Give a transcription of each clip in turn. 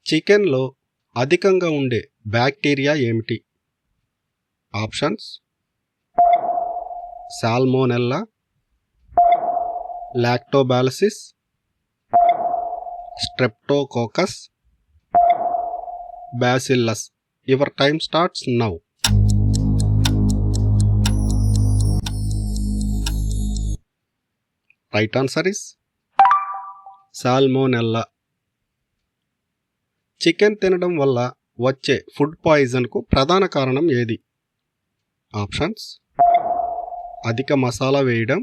చికెన్లో అధికంగా ఉండే బ్యాక్టీరియా ఏమిటి? Options: salmonella, Lactobacillus, streptococcus, bacillus. Your time starts now. Right answer is salmonella. Chicken తినడం వల్ల వచ్చే ఫుడ్ పాయిజన్కు ప్రధాన కారణం ఏది? ఆప్షన్స్: అధిక మసాలా వేయడం,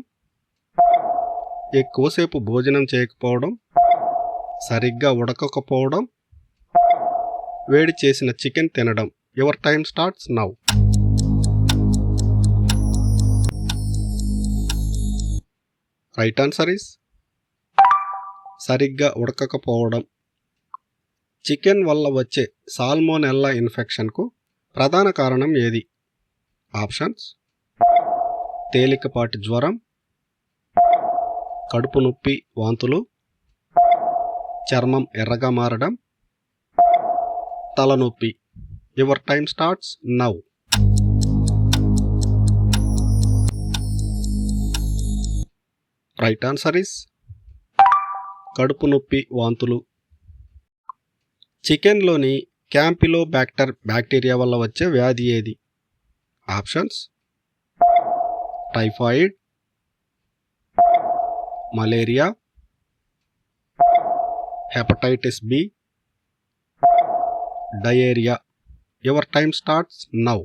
ఎక్కువసేపు భోజనం చేయకపోవడం, సరిగ్గా ఉడకకపోవడం, వేడి చేసిన చికెన్ తినడం. Your time starts now. Right answer is సరిగ్గా ఉడకకపోవడం. చికెన్ వల్ల వచ్చే సాల్మోనెల్లా ఇన్ఫెక్షన్కు ప్రధాన కారణం ఏది? ఆప్షన్స్: తేలికపాటి జ్వరం, కడుపు నొప్పి, వాంతులు, చర్మం ఎర్రగా మారడం, తలనొప్పి. Your time starts now. Right answer is కడుపు నొప్పి, వాంతులు. చికెన్లోని క్యాంపిలోబాక్టర్ బ్యాక్టీరియా వల్ల వచ్చే వ్యాధి ఏది? Options: typhoid, malaria, hepatitis B, diarrhoea. Your time starts now.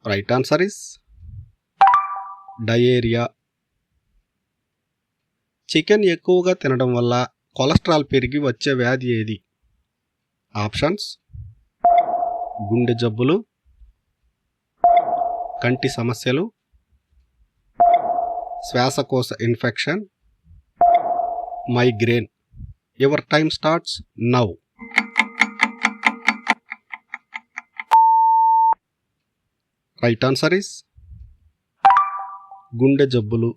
Right answer is diarrhoea. Chicken ఎక్కువగా తినడం వల్ల కొలెస్ట్రాల్ పెరిగి వచ్చే వ్యాధి ఏది? ఆప్షన్స్: గుండె జబ్బులు, కంటి సమస్యలు, శ్వాసకోశ infection, migraine. Your time starts now. Right answer is గుండె జబ్బులు.